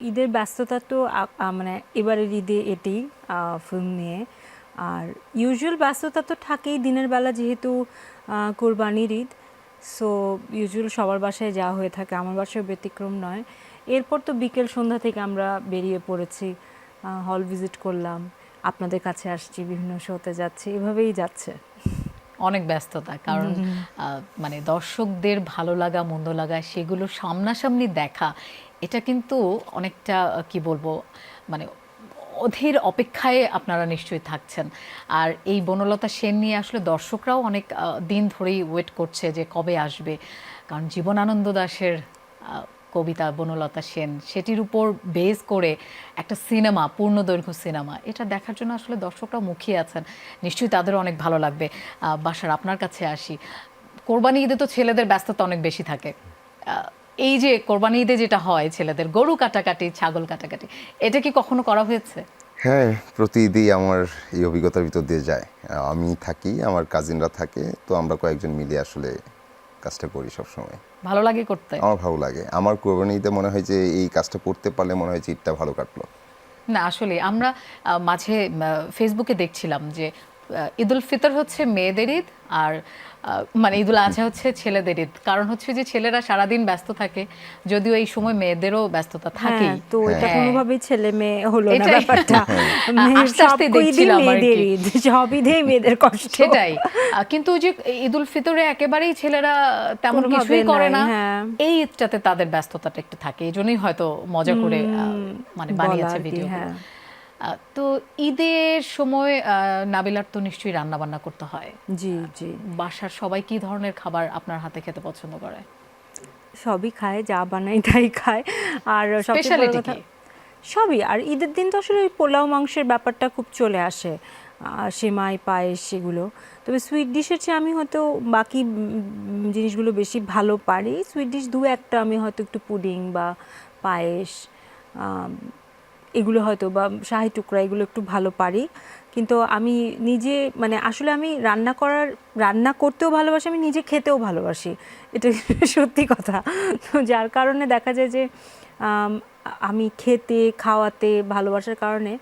ঈদের ব্যস্ততা তো মানে এবারের ঈদে এটি ফিল্ম নিয়ে। আর ইউজুয়াল ব্যস্ততা তো থাকেই দিনের বেলা, যেহেতু কোরবানির ঈদ। সো ইউজুয়াল সবার বাসায় যাওয়া হয়ে থাকে, আমার বাসায় ব্যতিক্রম নয়। এরপর তো বিকেল সন্ধ্যা থেকে আমরা বেরিয়ে পড়েছি, হল ভিজিট করলাম, আপনাদের কাছে আসছি, বিভিন্ন শোতে যাচ্ছি, এভাবেই যাচ্ছে। অনেক ব্যস্ততা, কারণ মানে দর্শকদের ভালো লাগা মন্দ লাগা সেগুলো সামনাসামনি দেখা, এটা কিন্তু অনেকটা কি বলবো, মানে অধীর অপেক্ষায় আপনারা নিশ্চয়ই থাকছেন। আর এই বনলতা সেন নিয়ে আসলে দর্শকরাও অনেক দিন ধরেই ওয়েট করছে যে কবে আসবে, কারণ জীবনানন্দ দাশের কবিতা বনলতা সেন, সেটির উপর বেস করে একটা সিনেমা, পূর্ণদৈর্ঘ্য সিনেমা, এটা দেখার জন্য আসলে দর্শকরা মুখিয়ে আছেন। নিশ্চয়ই তাদেরও অনেক ভালো লাগবে। বাশার, আপনার কাছে আসি। কোরবানি ঈদে তো ছেলেদের ব্যস্ততা অনেক বেশি থাকে। এই যে কোরবানি ঈদে যেটা হয় ছেলেদের গরু কাটাকাটি, ছাগল কাটাকাটি, এটা কি কখনো করা হয়েছে? হ্যাঁ, প্রতি ঈদেই আমার এই অভিজ্ঞতার ভিতর দিয়ে যায়। আমি থাকি, আমার কাজিনরা থাকে, তো আমরা কয়েকজন মিলে আসলে কাজটা করি সবসময়। ভালো লাগে করতে? আমার ভালো লাগে। আমার কোরবানি ঈদে মনে হয় যে এই কাজটা করতে পারলে মনে হয় যে ঈদটা ভালো কাটলো। না আসলে আমরা মাঝে ফেসবুকে দেখছিলাম যে ঈদুল ফিতর হচ্ছে মেয়েদের ঈদ, আর মানে ঈদুল আজহা হচ্ছে ছেলেদের ঈদ। কারণ হচ্ছে যে ছেলেরা সারাদিন ব্যস্ত থাকে, যদিও এই সময় মেয়েদেরও ব্যস্ততা থাকেই। তো এটা হ্যাঁ। কোনোভাবেই ছেলে মেয়ে হলো না এটাই। ব্যাপারটা। আস্তে আস্তে দেখছিলাম আর মেয়েদের কি। ঈদ, সব ঈদেই মেয়েদের কষ্ট। সেটাই। কিন্তু ওই যে ঈদুল ফিতরে একেবারেই ছেলেরা তেমন কোনোভাবে কিছুই করে নাই, না, হ্যাঁ। এই ঈদটাতে তাদের ব্যস্ততাটা একটু থাকে, এই জন্যই হয়তো মজা করে মানে বলা বানিয়েছে আর কি, ভিডিও। হ্যাঁ। তো ঈদের সময় নাবিলার তো নিশ্চয়ই রান্না বান্না করতে হয়। জি জি। বাসার সবাই কি ধরনের খাবার আপনার হাতে খেতে পছন্দ করে? সবই খায়, যা বানাই তাই খায়। আর সবচেয়ে বড় স্পেশালিটি কথা কি? সবই। আর ঈদের দিন তো আসলে ওই পোলাও মাংসের ব্যাপারটা খুব চলে আসে, সেমাই পায়েস সেগুলো। তবে সুইট ডিশের চেয়ে আমি হয়তো বাকি জিনিসগুলো বেশি ভালো পারি। সুইট ডিশ দু একটা আমি হয়তো একটু পুডিং বা পায়েস, এগুলো হয়তো, বা শাহি টুকরা, এগুলো একটু ভালো পারি। কিন্তু আমি নিজে মানে আসলে আমি রান্না করতেও ভালোবাসি, আমি নিজে খেতেও ভালোবাসি, এটা সত্যি কথা। তো যার কারণে দেখা যায় যে আমি খেতে খাওয়াতে ভালোবাসার কারণে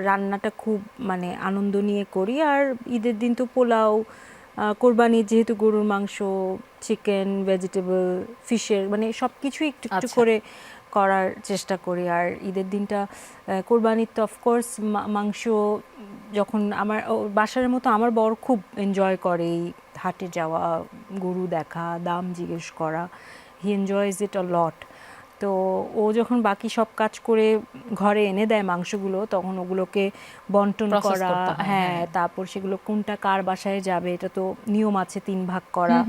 রান্নাটা খুব মানে আনন্দ নিয়ে করি। আর ঈদের দিন তো পোলাও, কোরবানির যেহেতু গরুর মাংস, চিকেন, ভেজিটেবল, ফিশের, মানে সব কিছুই একটু একটু করে করার চেষ্টা করি। আর ঈদের দিনটা কোরবানির তো অফকোর্স মাংস, যখন আমার বাসার মতো আমার বর খুব এনজয় করে এই হাটে যাওয়া, গরু দেখা, দাম জিজ্ঞেস করা, হি এনজয়স ইট আ লট। তো ও যখন বাকি সব কাজ করে ঘরে এনে দেয় মাংসগুলো, তখন ওগুলোকে বন্টন করা, হ্যাঁ, তারপর সেগুলো কোনটা কার বাসায় যাবে, এটা তো নিয়ম আছে 3 ভাগ করা।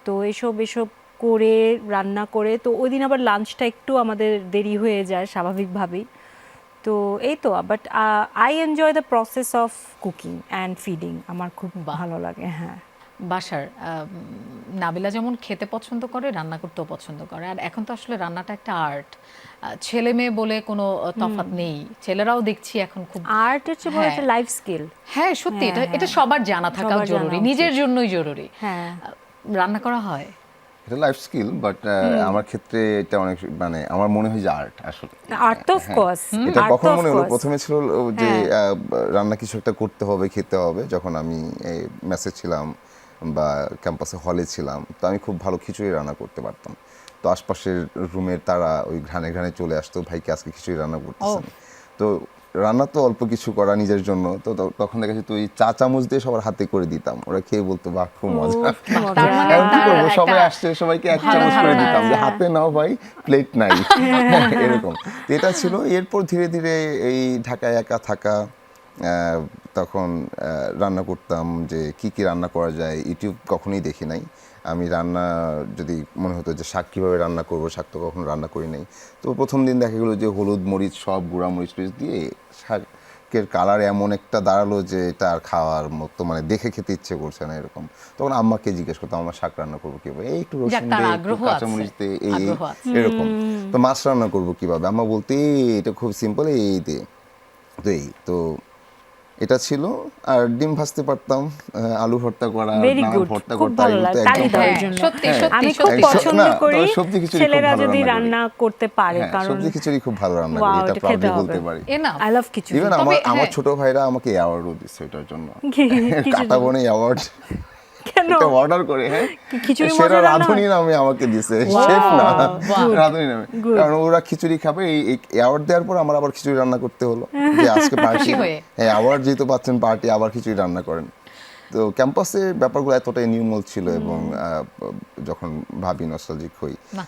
তো এসব করে রান্না করে, তো ওই দিন আবার লাঞ্চটা একটু আমাদের দেরি হয়ে যায় স্বাভাবিকভাবেই। তো এই তো, but I enjoy the process of cooking and feeding, আমার খুব ভালো লাগে। হ্যাঁ, বাসার নাবিলা যেমন খেতে পছন্দ করে, রান্না করতেও পছন্দ করে। আর এখন তো আসলে রান্নাটা একটা আর্ট, ছেলে মেয়ে বলে কোনো তফাৎ নেই, ছেলেরাও দেখছি এখন খুব আর্ট হচ্ছে বড় একটা লাইফ স্কিল। হ্যাঁ সত্যি, এটা এটা সবার জানা থাকা জরুরি, নিজের জন্যই জরুরি। হ্যাঁ, রান্না করা হয়, এটা লাইফ স্কিল, বাট আমার ক্ষেত্রে এটা অনেক মানে আমার মনে হয় যে আর্ট আসলে। আর্ট তো অফ কোর্স, এটা কখন মনে হলো, প্রথমে ছিল যে রান্না কিছু একটা করতে হবে, খেতে হবে। যখন আমি মেসে ছিলাম বা ক্যাম্পাসে হলে ছিলাম, তো আমি খুব ভালো খিচুড়ি রান্না করতে পারতাম। তো আশপাশের রুমের তারা ওই ঘ্রাণে ঘ্রাণে চলে আসতো, ভাইকে আজকে খিচুড়ি রান্না করতেছেন। তো রান্না তো অল্প কিছু করা নিজের জন্য, তো তখন দেখা যেত ওই চা চামচ দিয়ে সবার হাতে করে দিতাম, ওরা খেয়ে বলতো বাহ খুব মজা। তার মানে এখন কি করবো, সবাই আসছে, সবাইকে এক চামচ করে দিতাম যে হাতে নাও ভাই, প্লেট নাই, এরকম। তো এটা ছিল। এরপর ধীরে ধীরে এই ঢাকায় একা থাকা, তখন রান্না করতাম, যে কি কি রান্না করা যায়। ইউটিউব কখনোই দেখি নাই আমি। রান্না যদি মনে হতো যে শাক কীভাবে রান্না করবো, শাক তো কখনো রান্না করি নাই। তো প্রথম দিন দেখা গেলো যে হলুদ মরিচ সব গুঁড়া মরিচ টরিচ দিয়ে শাকের কালার এমন একটা দাঁড়ালো যে এটা আর খাওয়ার মতো, মানে দেখে খেতে ইচ্ছে করছে না এরকম। তখন আম্মাকে জিজ্ঞেস করতাম আমার শাক রান্না করবো কীভাবে, এই একটু রসুন দিয়ে, একটু কাঁচামরিচ দিয়ে, এই এরকম। তো মাছ রান্না করবো কীভাবে, আম্মা বলতে এটা খুব সিম্পল, এই দিয়ে। তো এই তো এটা ছিল। আর ডিম ভাজতে পারতাম, আলু ভর্তা করা, ভেরি ডাল গুড, ভর্তা খুব করতে ভালো এগুলো তো লাগে তালি একদম দেওয়ার হ্যাঁ, জন্য। সত্যি, আমি সত্যি, খুব সত্যি। পছন্দ না, করি তবে সবজি খিচুড়ি খুব ছেলেরা ভালো যদি রান্না করি। রান্না করতে পারে, হ্যাঁ, কারণ সবজি খিচুড়ি খুব ভালো রান্না Wow, করি, এটা এটা প্রাউডলি খেতে বলতে হবে। পারি। Enough. I love khichdi. Even তবে আমার হ্যাঁ। ছোট ভাইরা আমাকে অ্যাওয়ার্ডও দিচ্ছে এটার জন্য। কিছুর কাটা জন্য? বনে অ্যাওয়ার্ড কেন? এটা অর্ডার করে, হ্যাঁ, খিচুড়ি সেরা মজা রান্না রাঁধুনি নামে আমাকে দিছে, Wow, শেফ না, good, রাঁধুনি নামে। good. কারণ ওরা খিচুড়ি খাবে, এই অ্যাওয়ার্ড দেওয়ার পর আমার আবার খিচুড়ি রান্না করতে হলো, যে আজকে পার্টি, খুশি হয়ে। হ্যাঁ অ্যাওয়ার্ড যেহেতু পাচ্ছেন, পার্টি, আবার খিচুড়ি রান্না করেন। তো ক্যাম্পাসে ব্যাপারগুলো এতটাই নির্মল ছিল, এবং যখন ভাবি নস্টালজিক হই, বাহ।